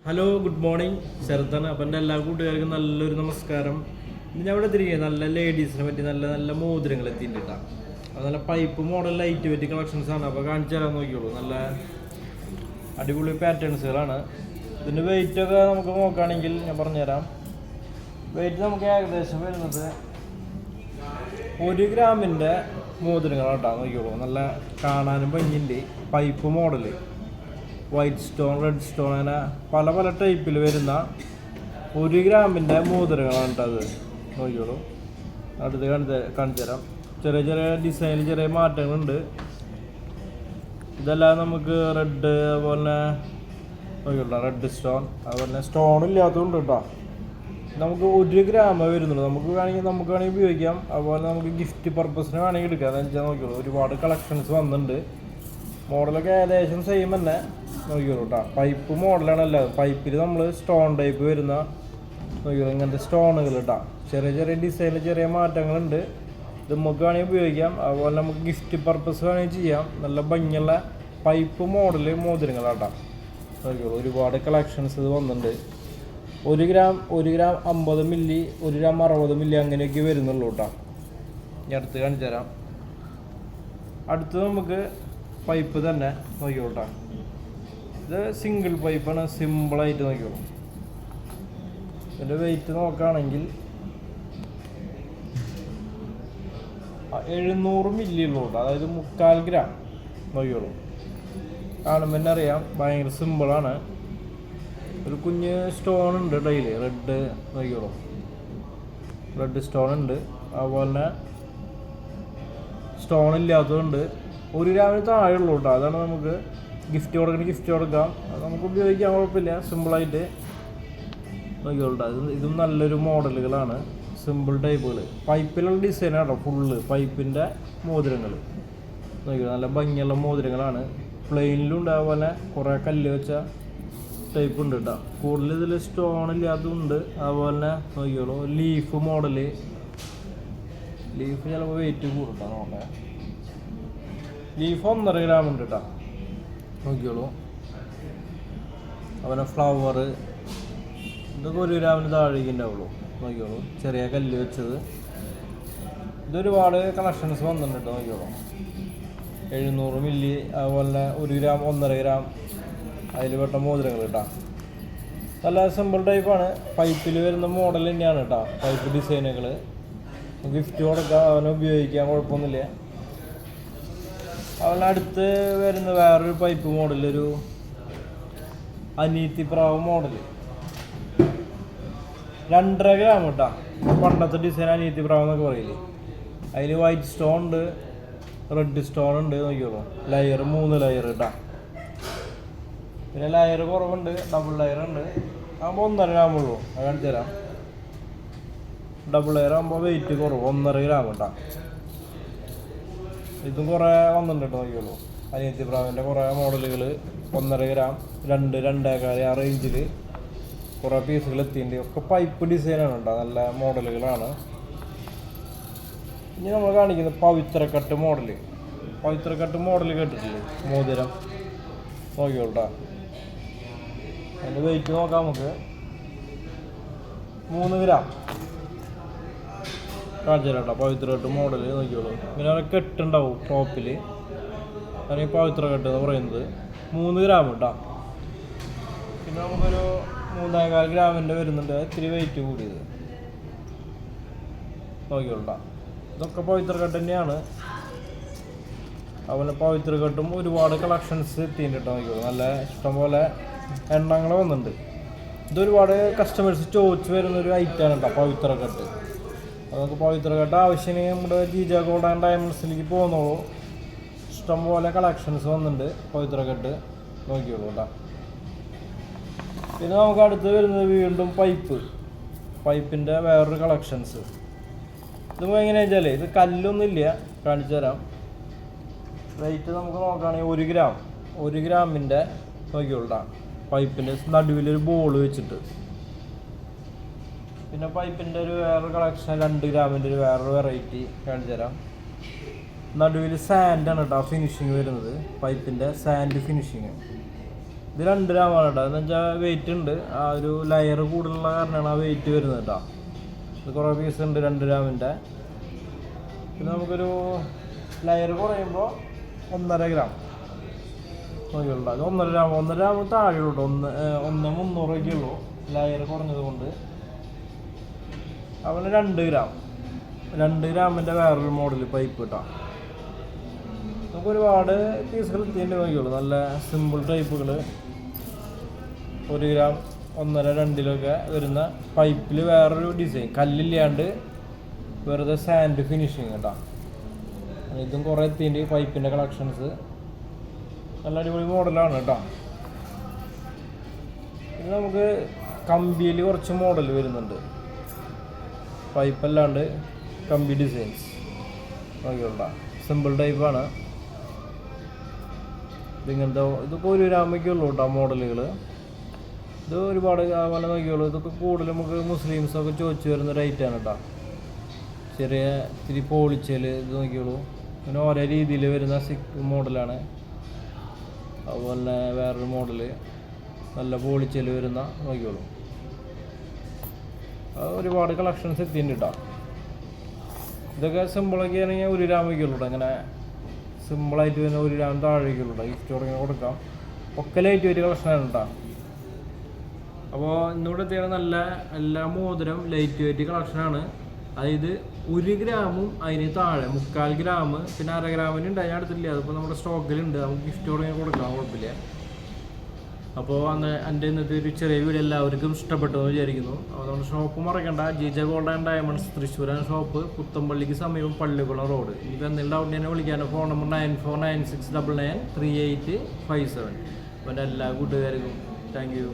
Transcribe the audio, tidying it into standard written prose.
Hello, good morning. ശരത്താണ്. അപ്പം എൻ്റെ എല്ലാ കൂട്ടുകാർക്കും നല്ലൊരു നമസ്കാരം. ഇന്ന് ഞാൻ ഇവിടെ തിരികെ നല്ല ലേഡീസിനെ പറ്റി നല്ല നല്ല മോതിരങ്ങൾ എത്തിയിട്ടാണ്. അത് നല്ല പൈപ്പ് മോഡൽ ലൈറ്റ് വെറ്റി കളക്ഷൻസ് ആണ്. അപ്പോൾ കാണിച്ചു തരാൻ നോക്കിയോളൂ. നല്ല അടിപൊളി പാറ്റേൺസുകളാണ്. ഇതിൻ്റെ വെയിറ്റൊക്കെ നമുക്ക് നോക്കുകയാണെങ്കിൽ ഞാൻ പറഞ്ഞുതരാം. വെയിറ്റ് നമുക്ക് ഏകദേശം വരുന്നത് 1 ഗ്രാമിൻ്റെ മോതിരങ്ങളാണ് കേട്ടോ. നോക്കിയോളൂ, നല്ല കാണാനും ഭംഗിയുണ്ട്. Pipe model white stone, red stone, അങ്ങനെ പല പല ടൈപ്പിൽ വരുന്ന 1 ഗ്രാമിൻ്റെ മോതിരങ്ങളാണ് കേട്ടോ. അത് നോക്കിയോളൂ. അടുത്ത് കാണിച്ചു തരാം. ചെറിയ ചെറിയ ഡിസൈനിൽ ചെറിയ മാറ്റങ്ങളുണ്ട്. ഇതെല്ലാം നമുക്ക് റെഡ്, അതുപോലെ നോക്കിയോളൂ, റെഡ് സ്റ്റോൺ, അതുപോലെ സ്റ്റോൺ ഇല്ലാത്തതുകൊണ്ട് കേട്ടോ. നമുക്ക് 1 ഗ്രാം വരുന്നുള്ളൂ. നമുക്ക് വേണമെങ്കിൽ ഉപയോഗിക്കാം. അതുപോലെ നമുക്ക് ഗിഫ്റ്റ് പർപ്പസിന് വേണമെങ്കിൽ എടുക്കാം. അതെന്ന് വെച്ചാൽ നോക്കിയോളൂ, ഒരുപാട് കളക്ഷൻസ് വന്നിട്ടുണ്ട്. മോഡലൊക്കെ ഏകദേശം സെയിം തന്നെ. നോക്കിയോളൂ കേട്ടോ. പൈപ്പ് മോഡലാണല്ലോ. പൈപ്പിൽ നമ്മൾ സ്റ്റോൺ ടൈപ്പ് വരുന്ന നോക്കിയോളൂ, ഇങ്ങനത്തെ സ്റ്റോണുകൾ കേട്ടോ. ചെറിയ ചെറിയ ഡിസൈനിൽ ചെറിയ മാറ്റങ്ങളുണ്ട്. ഇത് നമുക്ക് വേണമെങ്കിൽ ഉപയോഗിക്കാം. അതുപോലെ നമുക്ക് ഗിഫ്റ്റ് പർപ്പസ് വേണമെങ്കിൽ ചെയ്യാം. നല്ല ഭംഗിയുള്ള പൈപ്പ് മോഡൽ മോതിരങ്ങളാട്ടോ. നോക്കിയോളൂ, ഒരുപാട് കളക്ഷൻസ് ഇത് വന്നിട്ടുണ്ട്. 1 ഗ്രാം 50 മില്ലി, 1 ഗ്രാം 60 മില്ലി അങ്ങനെയൊക്കെ വരുന്നുള്ളൂ കേട്ടോ. ഞാൻ അടുത്ത് കാണിച്ചു തരാം. അടുത്ത് നമുക്ക് പൈപ്പ് തന്നെ നോക്കിയോളൂ കേട്ടോ. ഇത് സിംഗിൾ പൈപ്പാണ്, സിമ്പിളായിട്ട് നോക്കിയോളൂ. ഇതിൻ്റെ വെയിറ്റ് നോക്കുകയാണെങ്കിൽ 700 മില്ലി ഉള്ളൂ കേട്ടോ. അതായത് 3/4 ഗ്രാം. നോക്കിയോളൂ, കാണുമ്പോൾ തന്നെ അറിയാം, ഭയങ്കര സിമ്പിളാണ്. ഒരു കുഞ്ഞ് സ്റ്റോൺ ഉണ്ട് ഡെയിലി റെഡ്. നോക്കിയോളൂ, റെഡ് സ്റ്റോൺ ഉണ്ട്. അതുപോലെ തന്നെ സ്റ്റോൺ ഇല്ലാത്തതുണ്ട്. 1 ഗ്രാമിന് താഴെ ഉള്ളൂ കേട്ടോ. അതാണ് നമുക്ക് ഗിഫ്റ്റ് കൊടുക്കാം. അത് നമുക്ക് ഉപയോഗിക്കാൻ കുഴപ്പമില്ല, സിമ്പിളായിട്ട്. നോക്കിയോളൂ കേട്ടോ. ഇതും നല്ലൊരു മോഡലുകളാണ്, സിമ്പിൾ ടൈപ്പുകൾ. പൈപ്പിലുള്ള ഡിസൈനാണോ ഫുള്ള് പൈപ്പിൻ്റെ മോതിരങ്ങൾ. നോക്കിയോ, നല്ല ഭംഗിയുള്ള മോതിരങ്ങളാണ്. പ്ലെയിനിലും ഉണ്ട്, അതുപോലെ കുറേ കല്ല് വെച്ച ടൈപ്പ് ഉണ്ട് കേട്ടോ. കൂടുതൽ ഇതിൽ സ്റ്റോൺ ഇല്ലാത്തതുണ്ട്. അതുപോലെ തന്നെ നോക്കിയോളൂ, ലീഫ് മോഡല്. ലീഫ് ചിലപ്പോൾ വെയിറ്റ് കൂടട്ടോ. നോക്കേ, ലീഫ് 1.5 ഗ്രാം ഉണ്ട് കേട്ടോ. നോക്കിയോളൂ, അതുപോലെ ഫ്ലവർ, ഇതൊക്കെ 1 ഗ്രാമിന് താഴേക്ക് ഉണ്ടാവുള്ളൂ. നോക്കിയോളൂ, ചെറിയ കല്ല് വെച്ചത്. ഇതൊരുപാട് കളക്ഷൻസ് വന്നിട്ടുണ്ട് കേട്ടോ. നോക്കിയോളൂ, 700 മില്ലി, അതുപോലെ 1 ഗ്രാം 1.5 ഗ്രാം അതിൽ പെട്ട മോതിരങ്ങൾ കേട്ടോ. നല്ല സിമ്പിൾ ടൈപ്പാണ്. പൈപ്പിൽ വരുന്ന മോഡൽ തന്നെയാണ് കേട്ടോ. പൈപ്പ് ഡിസൈനുകൾ ഗിഫ്റ്റ് കൊടുക്കാം, അവനെ ഉപയോഗിക്കാൻ കുഴപ്പമൊന്നുമില്ല. അതുപോലെ അടുത്ത് വരുന്ന വേറൊരു പൈപ്പ് മോഡൽ, ഒരു അനീത്തി പ്രാവ് മോഡൽ, 2.5 ഗ്രാം കേട്ടോ. പണ്ടത്തെ ഡിസൈൻ അനീത്തി പ്രാവ് എന്നൊക്കെ പറയില്ലേ. അതിൽ വൈറ്റ് സ്റ്റോൺ ഉണ്ട്, റെഡ് സ്റ്റോൺ ഉണ്ട്. നോക്കിയോളൂ, 3 ലെയർ കേട്ടോ. പിന്നെ ലെയർ കുറവുണ്ട്, ഡബിൾ ലെയർ ഉണ്ട്. ആകുമ്പോൾ 1.5 ഗ്രാം ഉള്ളൂ. അത് കാണിച്ചു തരാം. ഡബിൾ ലെയർ ആകുമ്പോൾ വെയിറ്റ് കുറവ്, 1.5 ഗ്രാം കേട്ടോ. ഇതും കുറേ വന്നിട്ടുണ്ട് കേട്ടോ. നോക്കിയുള്ളൂ, അനിയത്തി പ്രാവിൻ്റെ കുറേ മോഡലുകൾ 1.5 ഗ്രാം, 2-2.25 ആ റേഞ്ചിൽ കുറേ പീസുകൾ എത്തിയിട്ടുണ്ട്. ഒക്കെ പൈപ്പ് ഡിസൈനാണ് കേട്ടോ. നല്ല മോഡലുകളാണ്. ഇനി നമ്മൾ കാണിക്കുന്നത് പവിത്രക്കട്ട് മോഡൽ. പവിത്രക്കട്ട് മോഡൽ കേട്ടിട്ടില്ലേ, മോതിരം. നോക്കിയോളൂ കേട്ടോ. അതിൻ്റെ വെയിറ്റ് നോക്കാം നമുക്ക്. 3 ഗ്രാം കാണിച്ചു തരാം കേട്ടോ. പവിത്രക്കട്ട് മോഡൽ നോക്കിയോളൂ. ഇങ്ങനെ കെട്ടുണ്ടാവും ടോപ്പിൽ. അതാണ് ഈ പവിത്രക്കട്ട് എന്ന് പറയുന്നത്. 3 ഗ്രാം കേട്ടോ. പിന്നെ നമുക്കൊരു 3.25 ഗ്രാമിൻ്റെ വരുന്നുണ്ട്, ഇത്തിരി വെയിറ്റ് കൂടിയത്. നോക്കിയോളൂ കേട്ടോ. ഇതൊക്കെ പവിത്രക്കട്ട് തന്നെയാണ്. അതുപോലെ പവിത്രക്കട്ടും ഒരുപാട് കളക്ഷൻസ് എത്തിയിട്ടുണ്ട് കേട്ടോ. നോക്കിയോളൂ, നല്ല ഇഷ്ടംപോലെ എണ്ണങ്ങൾ വന്നിട്ടുണ്ട്. ഇതൊരുപാട് കസ്റ്റമേഴ്സ് ചോദിച്ച് വരുന്നൊരു ഐറ്റമാണ് കേട്ടോ പവിത്രക്കട്ട്. നമുക്ക് പവിത്രക്കട്ട് ആവശ്യത്തിന് നമ്മുടെ ജീജ ഗോൾഡ് ആൻഡ് ഡയമണ്ട്സിലേക്ക് പോകുന്നുള്ളൂ. ഇഷ്ടംപോലെ കളക്ഷൻസ് വന്നിട്ടുണ്ട് പവിത്രക്കട്ട്. നോക്കിയോളൂ കേട്ടോ. പിന്നെ നമുക്ക് അടുത്ത് വരുന്നത് വീണ്ടും പൈപ്പിൻ്റെ വേറൊരു കളക്ഷൻസ്. ഇതിപ്പോൾ എങ്ങനെയാണെന്ന് വെച്ചാൽ ഇത് കല്ലൊന്നും ഇല്ല, കാണിച്ചു തരാം. വെയിറ്റ് നമുക്ക് നോക്കുകയാണെങ്കിൽ 1 ഗ്രാമിൻ്റെ നോക്കിയോളൂ കേട്ടോ. പൈപ്പിൻ്റെ നടുവിലൊരു ബോൾ വെച്ചിട്ട്. പിന്നെ പൈപ്പിൻ്റെ ഒരു വേറൊരു കളക്ഷൻ 2 ഗ്രാമിൻ്റെ ഒരു വേറൊരു വെറൈറ്റി കാണിച്ചു തരാം. നടുവിൽ സാൻഡാണ് കേട്ടോ ഫിനിഷിങ് വരുന്നത്. പൈപ്പിൻ്റെ സാൻഡ് ഫിനിഷിങ്. ഇത് 2 ഗ്രാമാണ് കേട്ടോ. എന്ന് വെച്ചാൽ വെയിറ്റ് ഉണ്ട്, ആ ഒരു ലെയർ കൂടുതലുള്ള കാരണമാണ് ആ വെയിറ്റ് വരുന്നത് കേട്ടോ. ഇത് കുറേ പീസ് ഉണ്ട് 2 ഗ്രാമിൻ്റെ. പിന്നെ നമുക്കൊരു ലെയർ കുറയുമ്പോൾ 1.5 ഗ്രാം നോക്കിയുള്ളൂ. അത് 1.5 ഗ്രാം താഴെയുള്ളൂ കേട്ടോ. 1.300 ഉള്ളൂ ലെയർ കുറഞ്ഞത് കൊണ്ട്. അതുപോലെ 2 ഗ്രാമിൻ്റെ വേറൊരു മോഡൽ പൈപ്പ് കേട്ടോ. നമുക്ക് ഒരുപാട് പീസുകൾ എത്തിയിട്ട് നോക്കിയുള്ളൂ. നല്ല സിമ്പിൾ ടൈപ്പുകൾ 1 ഗ്രാം 1.5 2 വരുന്ന പൈപ്പിൽ വേറൊരു ഡിസൈൻ, കല്ലില്ലാണ്ട് വെറുതെ സാൻഡ് ഫിനിഷിങ് കേട്ടോ. ഇതും കുറേ എത്തിയിട്ട് പൈപ്പിൻ്റെ കളക്ഷൻസ് നല്ല അടിപൊളി മോഡലാണ് കേട്ടോ. പിന്നെ നമുക്ക് കമ്പിയിൽ കുറച്ച് മോഡൽ വരുന്നുണ്ട്, പൈപ്പല്ലാണ്ട് കമ്പി ഡിസൈൻസ് നോക്കിയോട്ടാ. സിമ്പിൾ ടൈപ്പാണ് ഇതിങ്ങനത്തെ. ഇതൊക്കെ 1 ഗ്രാമൊക്കെ ഉള്ളൂ കേട്ടോ മോഡലുകൾ. ഇത് ഒരുപാട് അതുപോലെ നോക്കിയോളൂ. ഇതൊക്കെ കൂടുതൽ നമുക്ക് മുസ്ലിംസൊക്കെ ചോദിച്ചു വരുന്ന റേറ്റാണ് കേട്ടോ. ചെറിയ ഇത്തിരി പോളിച്ചൽ ഇത് നോക്കിയോളൂ. പിന്നെ ഓരോ രീതിയിൽ വരുന്ന മോഡലാണ്. അതുപോലെ വേറൊരു മോഡല് നല്ല പോളിച്ചൽ വരുന്ന നോക്കിയോളൂ. ഒരുപാട് കളക്ഷൻസ് എത്തിയിട്ടുണ്ട് കേട്ടോ. ഇതൊക്കെ സിമ്പിളൊക്കെ ആണെങ്കിൽ 1 ഗ്രാമൊക്കെ ഉള്ളൂ കേട്ടോ. അങ്ങനെ സിമ്പിളായിട്ട് വരുന്ന 1 ഗ്രാം താഴേക്കുള്ളൂ കേട്ടോ. ഗിഫ്റ്റ് തുടങ്ങി കൊടുക്കാം. ഒക്കെ ലൈറ്റ് വെയിറ്റ് കളക്ഷനാണ് കേട്ടോ. അപ്പോൾ ഇന്നിവിടെ എത്തിയാണ് നല്ല എല്ലാ മോതിരം ലൈറ്റ് വെയിറ്റ് കളക്ഷനാണ്. അതായത് 1 ഗ്രാമും അതിന് താഴെ 3/4 ഗ്രാം പിന്നെ 1/2 ഗ്രാമിന് ഉണ്ട്. അതിന് അടുത്തില്ല, അതിപ്പോൾ നമ്മുടെ സ്റ്റോക്കിലുണ്ട്. നമുക്ക് ഗിഫ്റ്റ് തുടങ്ങി കൊടുക്കാം, കുഴപ്പമില്ല. അപ്പോൾ എൻ്റെ ഇന്നത്തെ ഒരു ചെറിയ വീഡിയോ എല്ലാവർക്കും ഇഷ്ടപ്പെട്ടു എന്ന് വിചാരിക്കുന്നു. അപ്പോൾ നമ്മുടെ ഷോപ്പ് മറക്കണ്ട, ജിജ ഗോൾഡ് ആൻഡ് ഡയമണ്ട്സ് തൃശ്ശൂരാണ് ഷോപ്പ്, പുത്തമ്പള്ളിക്ക് സമീപം പള്ളിക്കുളം റോഡ്. ഇനിയിപ്പോൾ എന്തെങ്കിലും ഡൗട്ട് തന്നെ വിളിക്കാനോ ഫോൺ നമ്പർ 9496993857. അപ്പോൾ എൻ്റെ എല്ലാ കൂട്ടുകാർക്കും താങ്ക് യു.